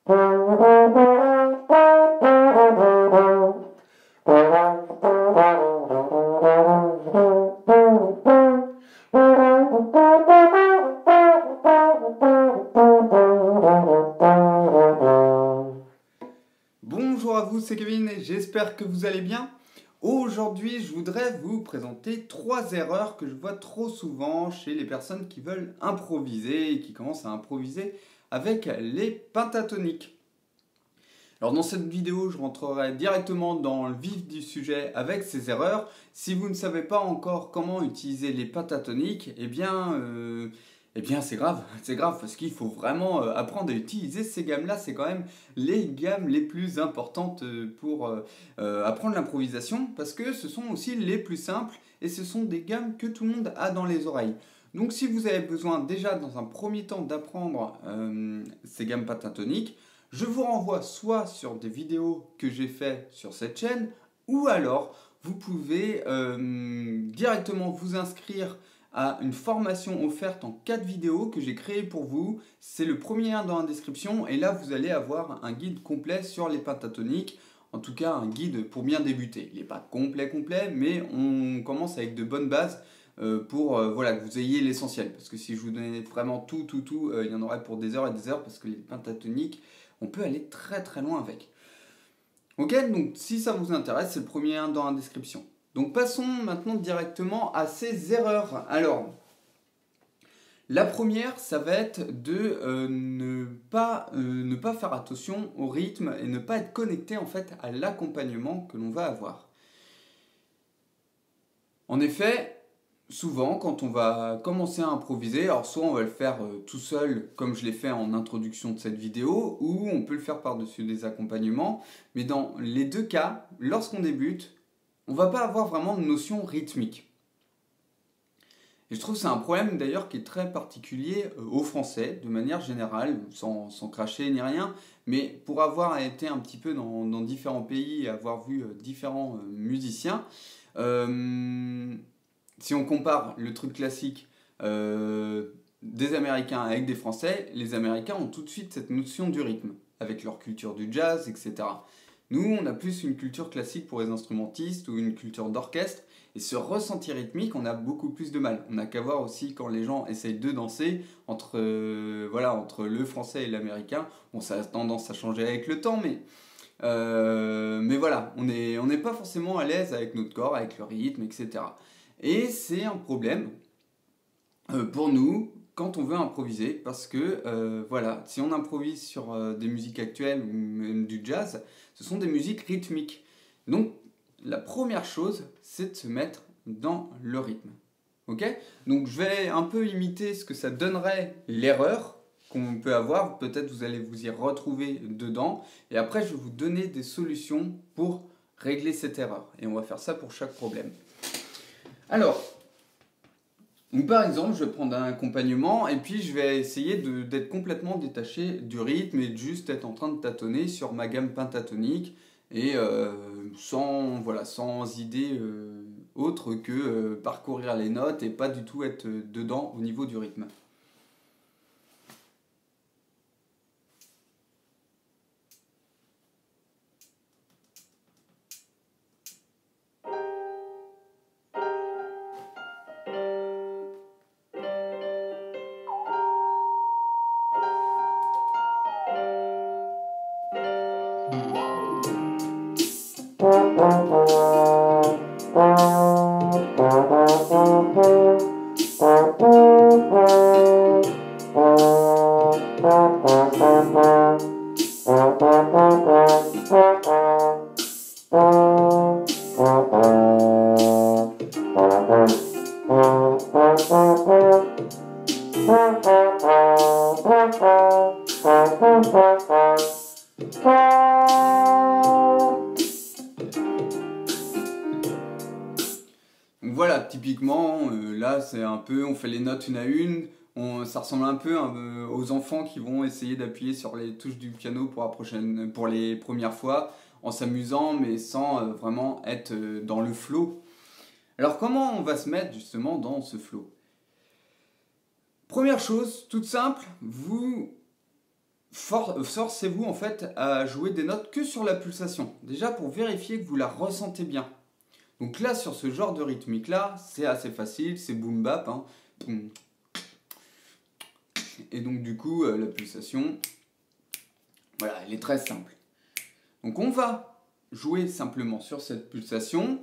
Bonjour à vous, c'est Kevin et j'espère que vous allez bien. Aujourd'hui, je voudrais vous présenter 3 erreurs que je vois trop souvent chez les personnes qui veulent improviser et qui commencent à improviser avec les pentatoniques. Alors dans cette vidéo, je rentrerai directement dans le vif du sujet avec ces erreurs. Si vous ne savez pas encore comment utiliser les pentatoniques, eh bien c'est grave parce qu'il faut vraiment apprendre à utiliser ces gammes-là. C'est quand même les gammes les plus importantes pour apprendre l'improvisation parce que ce sont aussi les plus simples et ce sont des gammes que tout le monde a dans les oreilles. Donc si vous avez besoin déjà dans un premier temps d'apprendre ces gammes pentatoniques, je vous renvoie soit sur des vidéos que j'ai fait sur cette chaîne ou alors vous pouvez directement vous inscrire à une formation offerte en 4 vidéos que j'ai créée pour vous. C'est le premier lien dans la description et là vous allez avoir un guide complet sur les pentatoniques. En tout cas un guide pour bien débuter. Il n'est pas complet mais on commence avec de bonnes bases pour voilà, que vous ayez l'essentiel. Parce que si je vous donnais vraiment tout, il y en aurait pour des heures et des heures parce que les pentatoniques, on peut aller très loin avec. Ok, donc si ça vous intéresse, c'est le premier lien dans la description. Donc passons maintenant directement à ces erreurs. Alors, la première, ça va être de ne pas faire attention au rythme et ne pas être connecté en fait à l'accompagnement que l'on va avoir. En effet, souvent quand on va commencer à improviser, alors soit on va le faire tout seul comme je l'ai fait en introduction de cette vidéo, ou on peut le faire par-dessus des accompagnements, mais dans les deux cas, lorsqu'on débute, on ne va pas avoir vraiment de notion rythmique. Et je trouve que c'est un problème d'ailleurs qui est très particulier aux Français, de manière générale, sans cracher ni rien, mais pour avoir été un petit peu dans différents pays et avoir vu différents musiciens, si on compare le truc classique des Américains avec des Français, les Américains ont tout de suite cette notion du rythme, avec leur culture du jazz, etc. Nous, on a plus une culture classique pour les instrumentistes ou une culture d'orchestre, et ce ressenti rythmique, on a beaucoup plus de mal. On n'a qu'à voir aussi quand les gens essayent de danser entre le français et l'américain. Bon, ça a tendance à changer avec le temps, mais voilà, on n'est pas forcément à l'aise avec notre corps, avec le rythme, etc. Et c'est un problème pour nous quand on veut improviser, parce que voilà, si on improvise sur des musiques actuelles ou même du jazz, ce sont des musiques rythmiques. Donc la première chose, c'est de se mettre dans le rythme. Ok ? Donc je vais un peu imiter ce que ça donnerait l'erreur qu'on peut avoir. Peut-être vous allez vous y retrouver dedans. Et après, je vais vous donner des solutions pour régler cette erreur. Et on va faire ça pour chaque problème. Alors, donc par exemple, je vais prendre un accompagnement et puis je vais essayer d'être complètement détaché du rythme et de juste être en train de tâtonner sur ma gamme pentatonique et sans idée autre que parcourir les notes et pas du tout être dedans au niveau du rythme. Donc voilà, typiquement, là c'est un peu, on fait les notes une à une, ça ressemble un peu aux enfants qui vont essayer d'appuyer sur les touches du piano pour les premières fois, en s'amusant mais sans vraiment être dans le flow. Alors comment on va se mettre justement dans ce flow ? Première chose, toute simple, vous forcez-vous en fait à jouer des notes que sur la pulsation. Déjà pour vérifier que vous la ressentez bien. Donc là, sur ce genre de rythmique là, c'est assez facile, c'est boom bap. Hein. Et donc du coup, la pulsation, voilà, elle est très simple. Donc on va jouer simplement sur cette pulsation.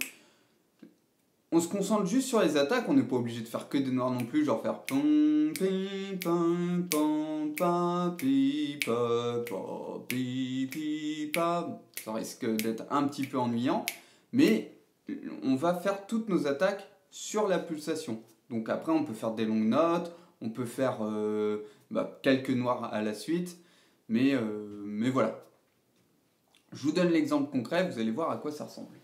On se concentre juste sur les attaques, on n'est pas obligé de faire que des noirs non plus, genre faire pom pi pam pam pa pi pa pa pi pi pa. Ça risque d'être un petit peu ennuyant, mais on va faire toutes nos attaques sur la pulsation. Donc après on peut faire des longues notes, on peut faire quelques noirs à la suite, mais voilà. Je vous donne l'exemple concret, vous allez voir à quoi ça ressemble.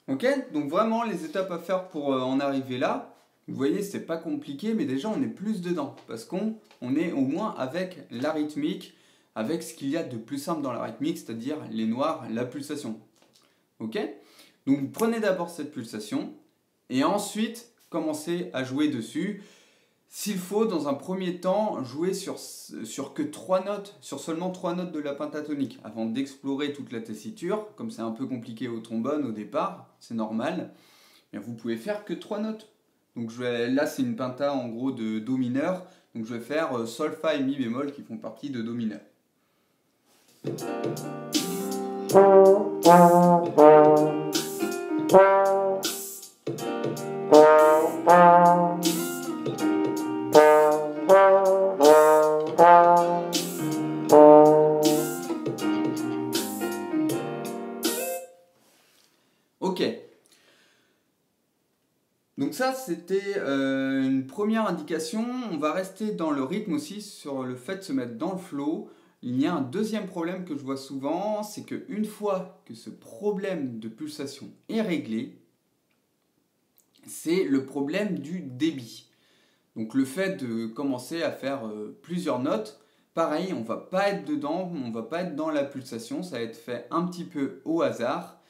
Ok, donc vraiment les étapes à faire pour en arriver là, vous voyez c'est pas compliqué mais déjà on est plus dedans parce qu'on est au moins avec la rythmique, avec ce qu'il y a de plus simple dans la rythmique, c'est-à-dire les noirs, la pulsation. Ok, donc vous prenez d'abord cette pulsation et ensuite commencez à jouer dessus. S'il faut, dans un premier temps, jouer sur que 3 notes, sur seulement 3 notes de la pentatonique, avant d'explorer toute la tessiture, comme c'est un peu compliqué au trombone au départ, c'est normal, bien vous pouvez faire que 3 notes. Donc là c'est une penta en gros de Do mineur, donc je vais faire Sol, Fa et Mi bémol qui font partie de Do mineur. Ok, donc ça c'était une première indication. On va rester dans le rythme aussi sur le fait de se mettre dans le flow. Il y a un deuxième problème que je vois souvent, c'est qu'une fois que ce problème de pulsation est réglé, c'est le problème du débit. Donc le fait de commencer à faire plusieurs notes, pareil, on va pas être dedans, on va pas être dans la pulsation, ça va être fait un petit peu au hasard.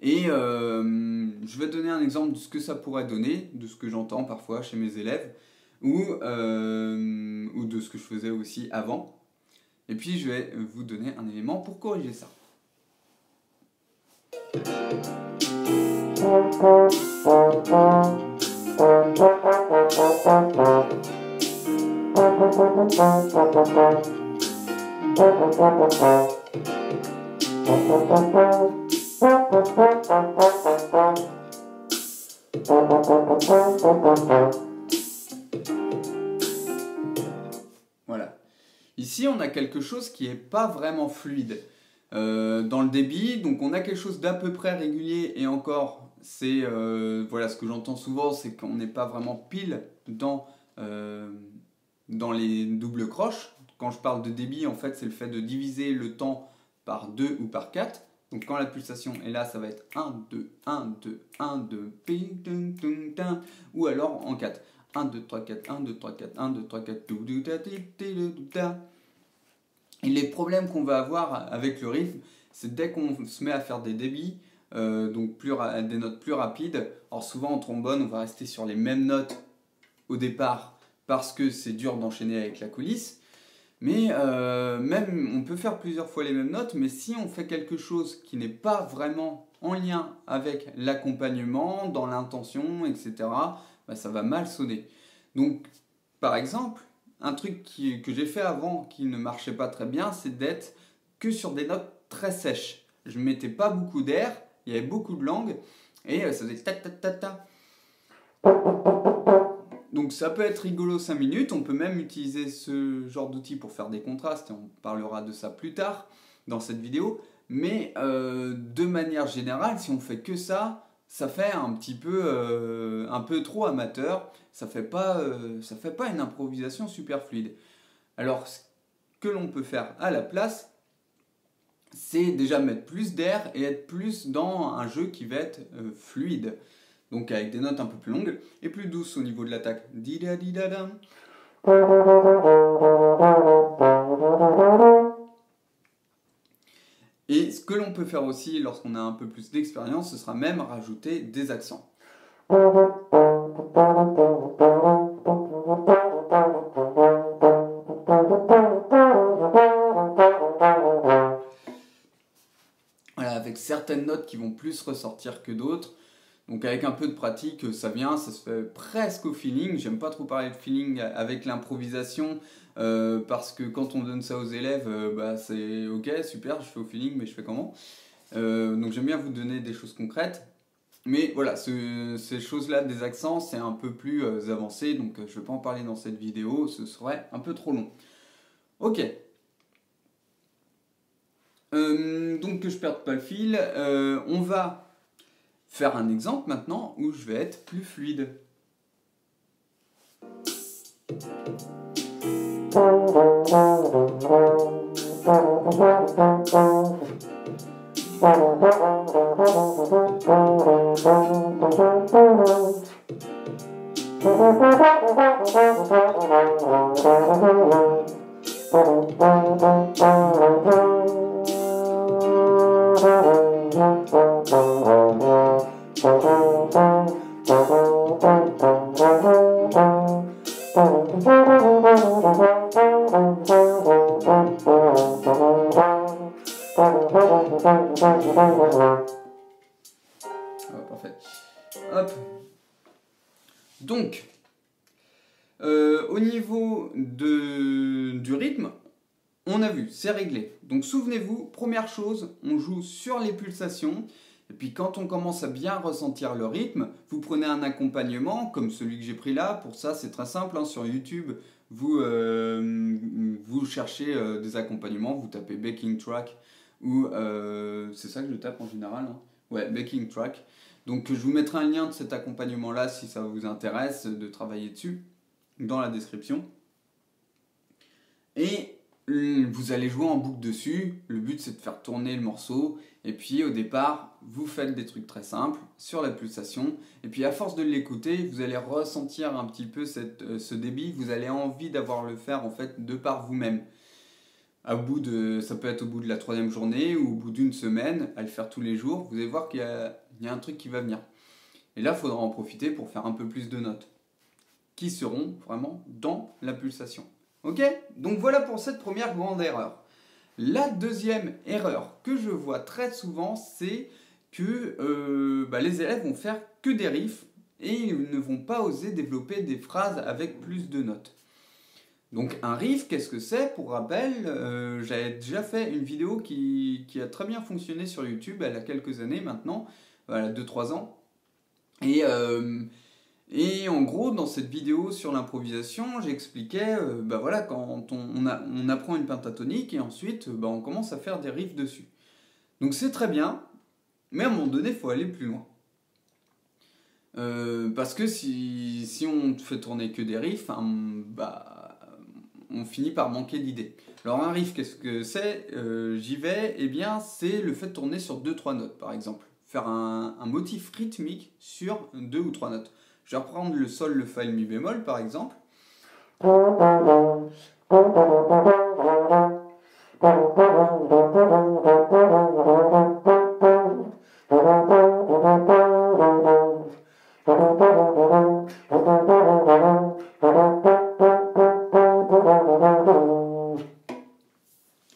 Et je vais donner un exemple de ce que ça pourrait donner, de ce que j'entends parfois chez mes élèves, ou de ce que je faisais aussi avant. Et puis je vais vous donner un élément pour corriger ça. Voilà. Ici, on a quelque chose qui n'est pas vraiment fluide. Dans le débit, donc on a quelque chose d'à peu près régulier et encore, c'est voilà ce que j'entends souvent, c'est qu'on n'est pas vraiment pile dans les doubles croches. Quand je parle de débit, en fait, c'est le fait de diviser le temps par 2 ou par 4. Donc quand la pulsation est là, ça va être 1, 2, 1, 2, 1, 2, ou alors en 4. 1, 2, 3, 4, 1, 2, 3, 4, 1, 2, 3, 4, et les problèmes qu'on va avoir avec le rythme, c'est dès qu'on se met à faire des débits, donc des notes plus rapides. Alors souvent en trombone, on va rester sur les mêmes notes au départ parce que c'est dur d'enchaîner avec la coulisse. Mais même, on peut faire plusieurs fois les mêmes notes, mais si on fait quelque chose qui n'est pas vraiment en lien avec l'accompagnement, dans l'intention, etc., bah, ça va mal sonner. Donc, par exemple, un truc que j'ai fait avant qui ne marchait pas très bien, c'est d'être que sur des notes très sèches. Je ne mettais pas beaucoup d'air, il y avait beaucoup de langue, et ça faisait ta ta ta ta. Donc ça peut être rigolo 5 minutes, on peut même utiliser ce genre d'outil pour faire des contrastes, et on parlera de ça plus tard. dans cette vidéo, mais de manière générale, si on fait que ça, ça fait un peu trop amateur, ça fait pas une improvisation super fluide. Alors, ce que l'on peut faire à la place, c'est déjà mettre plus d'air et être plus dans un jeu qui va être fluide. Donc avec des notes un peu plus longues et plus douces au niveau de l'attaque. Et ce que l'on peut faire aussi lorsqu'on a un peu plus d'expérience, ce sera même rajouter des accents. Voilà, avec certaines notes qui vont plus ressortir que d'autres. Donc avec un peu de pratique, ça vient, ça se fait presque au feeling. J'aime pas trop parler de feeling avec l'improvisation parce que quand on donne ça aux élèves, c'est ok, super, je fais au feeling, mais je fais comment donc j'aime bien vous donner des choses concrètes. Mais voilà, ces choses-là, des accents, c'est un peu plus avancé, donc je ne vais pas en parler dans cette vidéo, ce serait un peu trop long. Ok. Donc que je ne perde pas le fil, on va faire un exemple maintenant où je vais être plus fluide. Parfait. Hop. Donc, au niveau du rythme, on a vu, c'est réglé. Donc souvenez-vous, première chose, on joue sur les pulsations. Et puis quand on commence à bien ressentir le rythme, vous prenez un accompagnement comme celui que j'ai pris là. Pour ça, c'est très simple, hein, sur YouTube, vous cherchez des accompagnements, vous tapez backing track ou c'est ça que je tape en général, hein. Ouais, backing track. Donc je vous mettrai un lien de cet accompagnement là si ça vous intéresse de travailler dessus dans la description. Et vous allez jouer en boucle dessus. Le but c'est de faire tourner le morceau. Et puis au départ, vous faites des trucs très simples sur la pulsation. Et puis à force de l'écouter, vous allez ressentir un petit peu ce débit. Vous allez envie d'avoir le faire en fait de par vous-même. Ça peut être au bout de la 3e journée ou au bout d'une semaine, à le faire tous les jours. Vous allez voir qu'il y a un truc qui va venir. Et là, il faudra en profiter pour faire un peu plus de notes qui seront vraiment dans la pulsation. Ok ? Donc voilà pour cette première grande erreur. La deuxième erreur que je vois très souvent, c'est que les élèves vont faire que des riffs et ils ne vont pas oser développer des phrases avec plus de notes. Donc un riff, qu'est-ce que c'est? Pour rappel, j'avais déjà fait une vidéo qui a très bien fonctionné sur YouTube, elle a quelques années maintenant, voilà, 2-3 ans. Et en gros, dans cette vidéo sur l'improvisation, j'expliquais, quand on apprend une pentatonique et ensuite on commence à faire des riffs dessus. Donc c'est très bien, mais à un moment donné, il faut aller plus loin. Parce que si on fait tourner que des riffs, on finit par manquer d'idées. Alors un riff, qu'est-ce que c'est? J'y vais, eh bien c'est le fait de tourner sur 2-3 notes par exemple. Faire un motif rythmique sur 2 ou 3 notes. Je vais reprendre le sol, le fa et le mi bémol par exemple.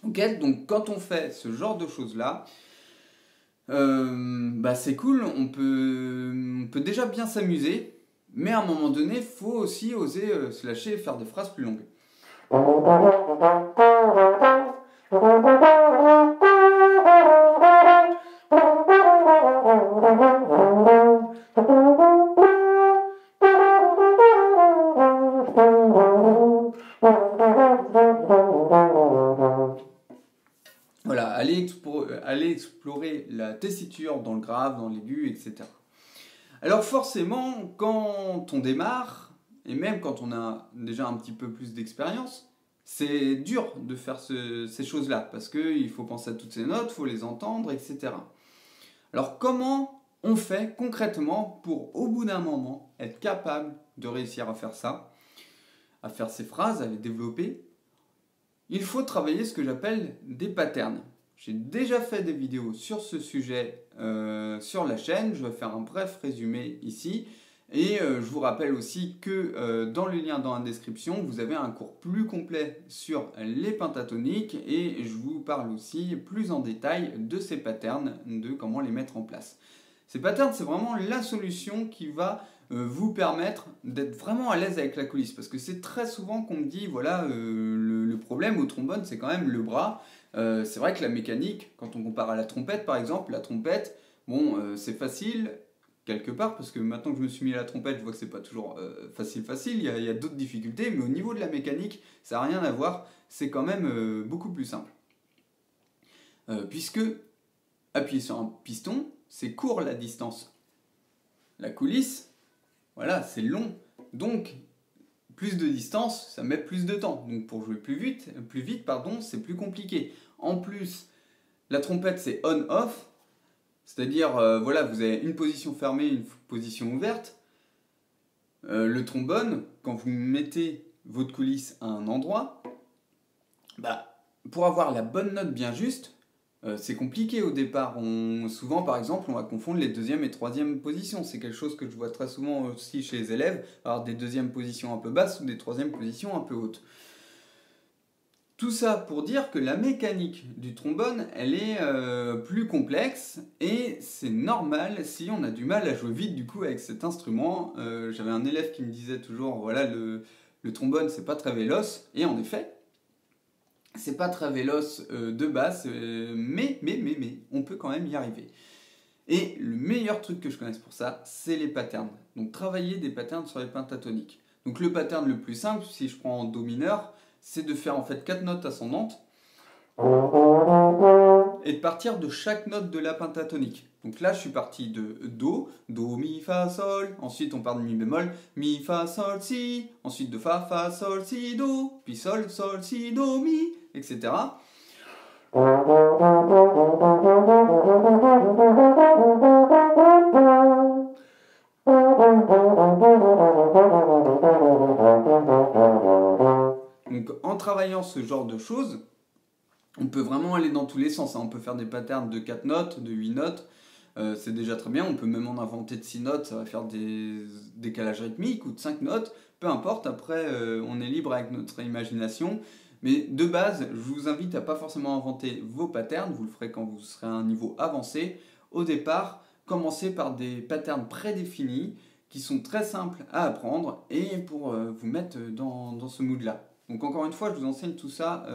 Ok, donc quand on fait ce genre de choses-là, c'est cool, on peut déjà bien s'amuser, mais à un moment donné, il faut aussi oser se lâcher et faire des phrases plus longues. Voilà, allez explorer la tessiture dans le grave, dans l'aigu, etc. Alors forcément, quand on démarre, et même quand on a déjà un petit peu plus d'expérience, c'est dur de faire ces choses-là, parce qu'il faut penser à toutes ces notes, il faut les entendre, etc. Alors comment on fait concrètement pour, au bout d'un moment, être capable de réussir à faire ça, à faire ces phrases, à les développer? Il faut travailler ce que j'appelle des patterns. J'ai déjà fait des vidéos sur ce sujet sur la chaîne, je vais faire un bref résumé ici. Et je vous rappelle aussi que dans le lien dans la description, vous avez un cours plus complet sur les pentatoniques et je vous parle aussi plus en détail de ces patterns, de comment les mettre en place. Ces patterns, c'est vraiment la solution qui va vous permettre d'être vraiment à l'aise avec la coulisse. Parce que c'est très souvent qu'on me dit, voilà, le problème au trombone, c'est quand même le bras. C'est vrai que la mécanique, quand on compare à la trompette par exemple, la trompette, bon, c'est facile quelque part, parce que maintenant que je me suis mis à la trompette, je vois que c'est pas toujours facile, il y a d'autres difficultés, mais au niveau de la mécanique, ça n'a rien à voir, c'est quand même beaucoup plus simple. Puisque appuyer sur un piston, c'est court la distance. La coulisse, voilà, c'est long, donc plus de distance, ça met plus de temps. Donc pour jouer plus vite, c'est plus compliqué. En plus, la trompette c'est on-off, c'est-à-dire, voilà, vous avez une position fermée, une position ouverte. Le trombone, quand vous mettez votre coulisse à un endroit, pour avoir la bonne note bien juste, c'est compliqué au départ. Souvent, par exemple, on va confondre les deuxième et troisième positions. C'est quelque chose que je vois très souvent aussi chez les élèves, avoir des deuxièmes positions un peu basses ou des troisièmes positions un peu hautes. Tout ça pour dire que la mécanique du trombone, elle est plus complexe et c'est normal si on a du mal à jouer vite du coup avec cet instrument. J'avais un élève qui me disait toujours, voilà, le trombone c'est pas très véloce, et en effet, c'est pas très véloce de base, mais on peut quand même y arriver. Et le meilleur truc que je connaisse pour ça, c'est les patterns. Donc travailler des patterns sur les pentatoniques. Donc le pattern le plus simple, si je prends en Do mineur, c'est de faire en fait 4 notes ascendantes et de partir de chaque note de la pentatonique. Donc là, je suis parti de Do, Do, Mi, Fa, Sol. Ensuite, on part de Mi bémol, Mi, Fa, Sol, Si. Ensuite de Fa, Fa, Sol, Si, Do. Puis Sol, Sol, Si, Do, Mi, etc. Donc en travaillant ce genre de choses, on peut vraiment aller dans tous les sens. On peut faire des patterns de 4 notes, de 8 notes, c'est déjà très bien. On peut même en inventer de 6 notes, ça va faire des décalages rythmiques, ou de 5 notes, peu importe. Après, on est libre avec notre imagination. Mais de base, je vous invite à pas forcément inventer vos patterns, vous le ferez quand vous serez à un niveau avancé. Au départ, commencez par des patterns prédéfinis qui sont très simples à apprendre et pour vous mettre dans ce mood-là. Donc encore une fois, je vous enseigne tout ça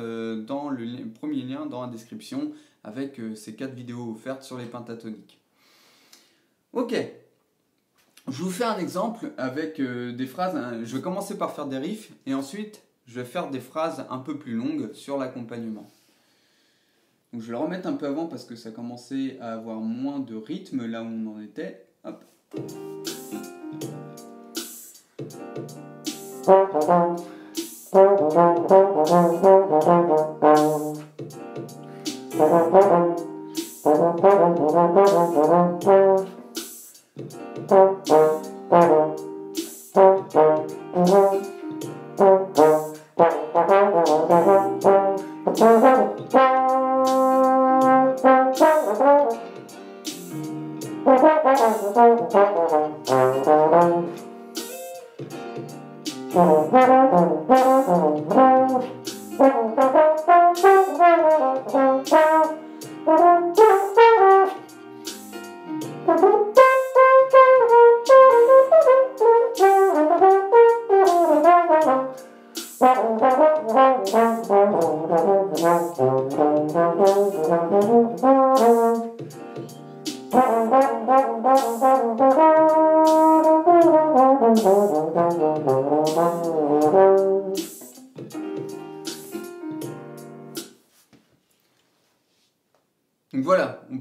dans le premier lien dans la description avec ces 4 vidéos offertes sur les pentatoniques. Ok, je vous fais un exemple avec des phrases. Je vais commencer par faire des riffs et ensuite je vais faire des phrases un peu plus longues sur l'accompagnement. Donc je vais le remettre un peu avant parce que ça commençait à avoir moins de rythme là où on en était. Hop.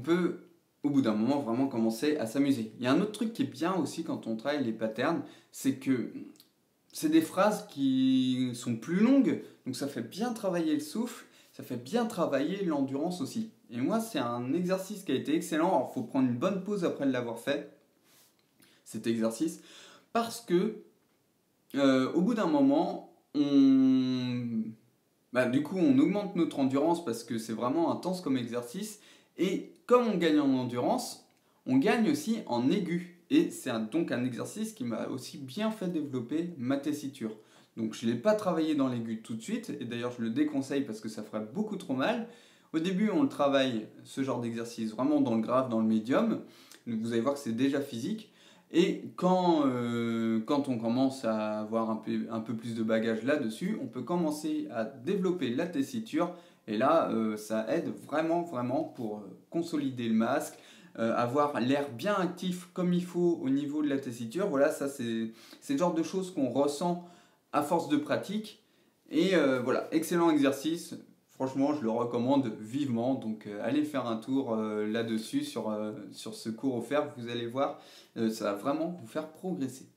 peut, au bout d'un moment, vraiment commencer à s'amuser. Il y a un autre truc qui est bien aussi quand on travaille les patterns, c'est que c'est des phrases qui sont plus longues, donc ça fait bien travailler le souffle, ça fait bien travailler l'endurance aussi. Et moi, c'est un exercice qui a été excellent. Alors, il faut prendre une bonne pause après l'avoir fait, cet exercice, parce que au bout d'un moment, du coup, on augmente notre endurance parce que c'est vraiment intense comme exercice. Et comme on gagne en endurance, on gagne aussi en aigu. Et c'est donc un exercice qui m'a aussi bien fait développer ma tessiture. Donc je ne l'ai pas travaillé dans l'aigu tout de suite, et d'ailleurs je le déconseille parce que ça ferait beaucoup trop mal. Au début on le travaille, ce genre d'exercice, vraiment dans le grave, dans le médium. Donc vous allez voir que c'est déjà physique. Et quand on commence à avoir un peu plus de bagage là-dessus, on peut commencer à développer la tessiture. Et là, ça aide vraiment, vraiment pour consolider le masque, avoir l'air bien actif comme il faut au niveau de la tessiture. Voilà, ça c'est le genre de choses qu'on ressent à force de pratique. Et voilà, excellent exercice. Franchement, je le recommande vivement. Donc, allez faire un tour là-dessus sur ce cours offert. Vous allez voir, ça va vraiment vous faire progresser.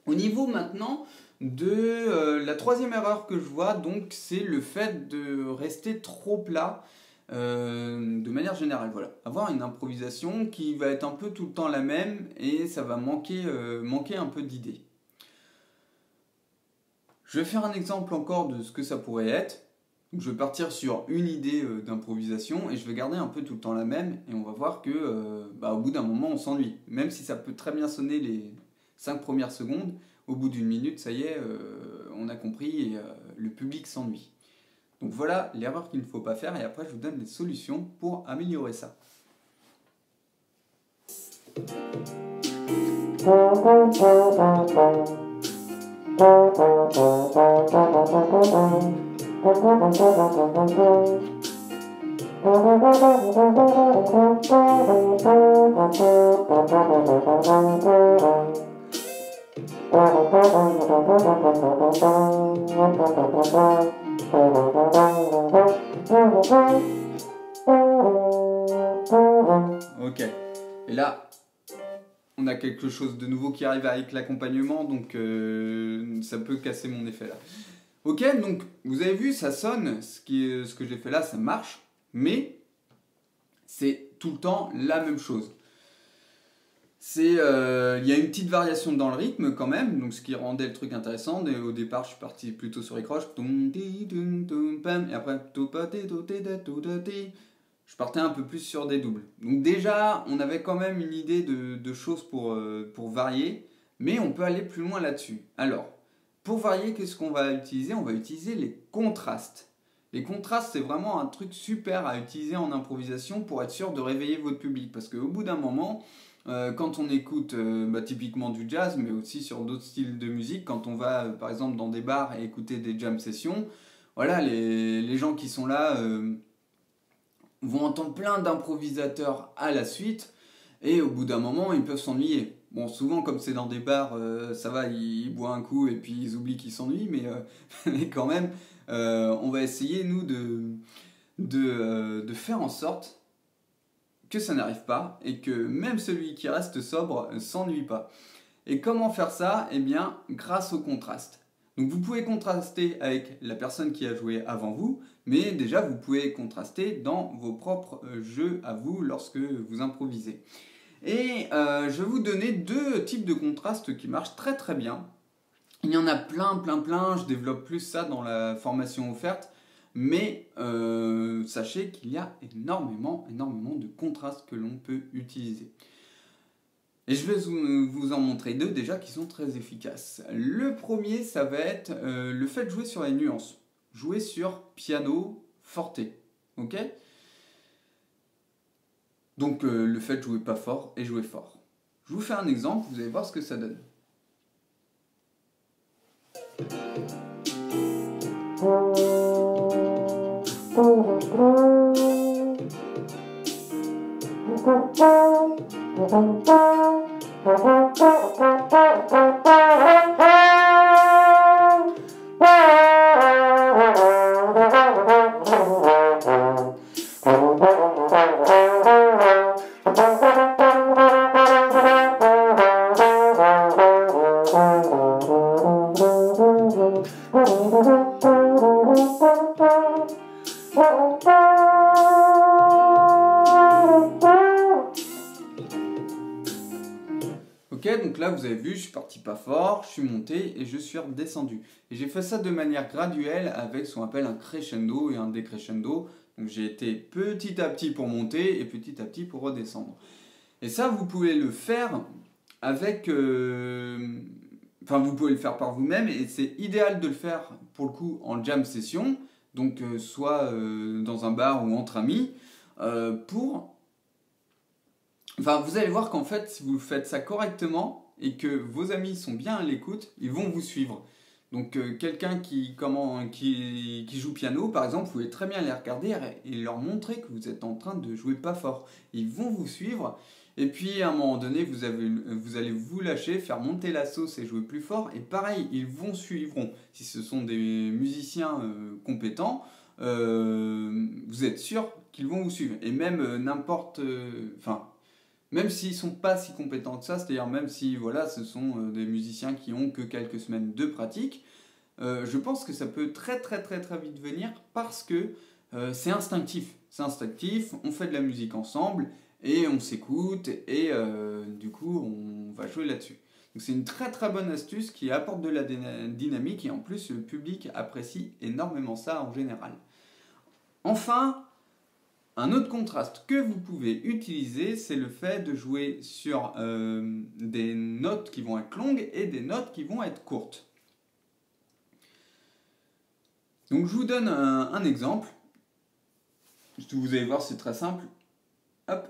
Au niveau maintenant de la troisième erreur que je vois, donc, c'est le fait de rester trop plat de manière générale. Voilà. Avoir une improvisation qui va être un peu tout le temps la même et ça va manquer un peu d'idées. Je vais faire un exemple encore de ce que ça pourrait être. Donc je vais partir sur une idée d'improvisation et je vais garder un peu tout le temps la même et on va voir que au bout d'un moment on s'ennuie. Même si ça peut très bien sonner les 5 premières secondes, au bout d'une minute, ça y est, on a compris et le public s'ennuie. Donc voilà l'erreur qu'il ne faut pas faire et après je vous donne des solutions pour améliorer ça. Ok, et là on a quelque chose de nouveau qui arrive avec l'accompagnement, donc ça peut casser mon effet là. Ok, donc vous avez vu, ça sonne, ce que j'ai fait là, ça marche, mais c'est tout le temps la même chose. Il y a une petite variation dans le rythme quand même, donc ce qui rendait le truc intéressant. Au départ, je suis parti plutôt sur les croches, et après, je partais un peu plus sur des doubles. Donc déjà, on avait quand même une idée de choses pour varier, mais on peut aller plus loin là-dessus. Alors, pour varier, qu'est-ce qu'on va utiliser? On va utiliser les contrastes. Les contrastes, c'est vraiment un truc super à utiliser en improvisation pour être sûr de réveiller votre public. Parce qu'au bout d'un moment, quand on écoute typiquement du jazz, mais aussi sur d'autres styles de musique, quand on va par exemple dans des bars et écouter des jam sessions, voilà, les gens qui sont là vont entendre plein d'improvisateurs à la suite, et au bout d'un moment, ils peuvent s'ennuyer. Bon, souvent, comme c'est dans des bars, ça va, ils boivent un coup et puis ils oublient qu'ils s'ennuient, mais quand même, on va essayer, nous, de faire en sorte que ça n'arrive pas et que même celui qui reste sobre ne s'ennuie pas. Et comment faire ça? Eh bien, grâce au contraste. Donc vous pouvez contraster avec la personne qui a joué avant vous, mais déjà vous pouvez contraster dans vos propres jeux à vous lorsque vous improvisez. Et je vais vous donner 2 types de contrastes qui marchent très très bien. Il y en a plein, je développe plus ça dans la formation offerte, mais sachez qu'il y a énormément de contrastes que l'on peut utiliser. Et je vais vous en montrer 2 déjà qui sont très efficaces. Le premier, ça va être le fait de jouer sur les nuances. Jouer sur piano forte. Ok? Donc le fait de jouer pas fort et jouer fort. Je vous fais un exemple, vous allez voir ce que ça donne. donc là vous avez vu, je suis parti pas fort, je suis monté et je suis redescendu. Et j'ai fait ça de manière graduelle avec ce qu'on appelle un crescendo et un décrescendo. Donc j'ai été petit à petit pour monter et petit à petit pour redescendre. Et ça, vous pouvez le faire avec... Enfin, vous pouvez le faire par vous-même et c'est idéal de le faire pour le coup en jam session, donc soit dans un bar ou entre amis, pour... Enfin, vous allez voir qu'en fait, si vous faites ça correctement et que vos amis sont bien à l'écoute, ils vont vous suivre. Donc quelqu'un qui joue piano, par exemple, vous pouvez très bien les regarder et leur montrer que vous êtes en train de jouer pas fort. Ils vont vous suivre. Et puis à un moment donné, vous allez vous lâcher, faire monter la sauce et jouer plus fort. Et pareil, ils vous suivront. Si ce sont des musiciens compétents, vous êtes sûr qu'ils vont vous suivre. Et même même s'ils ne sont pas si compétents que ça, c'est-à-dire même si voilà, ce sont des musiciens qui ont que quelques semaines de pratique, je pense que ça peut très vite venir parce que c'est instinctif. C'est instinctif, on fait de la musique ensemble et on s'écoute et du coup on va jouer là-dessus. Donc c'est une très bonne astuce qui apporte de la dynamique et en plus le public apprécie énormément ça en général. Enfin, un autre contraste que vous pouvez utiliser, c'est le fait de jouer sur des notes qui vont être longues et des notes qui vont être courtes. Donc je vous donne un exemple. Vous allez voir, c'est très simple. Hop.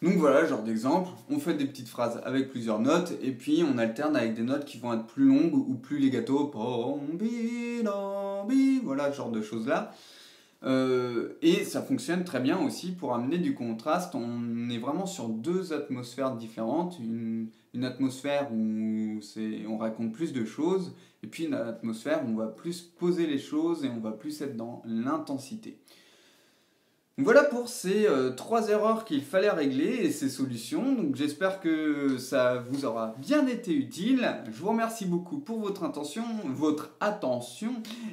Donc voilà, genre d'exemple, on fait des petites phrases avec plusieurs notes et puis on alterne avec des notes qui vont être plus longues ou plus legato, voilà, ce genre de choses là. Et ça fonctionne très bien aussi pour amener du contraste. On est vraiment sur deux atmosphères différentes, une atmosphère où on raconte plus de choses et puis une atmosphère où on va plus poser les choses et on va plus être dans l'intensité. Voilà pour ces 3 erreurs qu'il fallait régler et ces solutions. Donc j'espère que ça vous aura bien été utile. Je vous remercie beaucoup pour votre attention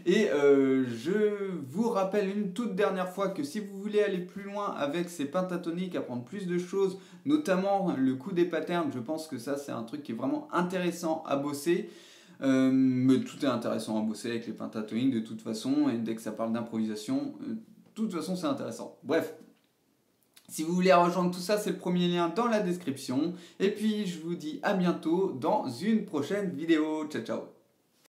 et je vous rappelle une toute dernière fois que si vous voulez aller plus loin avec ces pentatoniques, apprendre plus de choses, notamment le coup des patterns, je pense que ça c'est un truc qui est vraiment intéressant à bosser. Mais tout est intéressant à bosser avec les pentatoniques de toute façon et dès que ça parle d'improvisation... de toute façon, c'est intéressant. Bref, si vous voulez rejoindre tout ça, c'est le premier lien dans la description. Et puis, je vous dis à bientôt dans une prochaine vidéo. Ciao, ciao.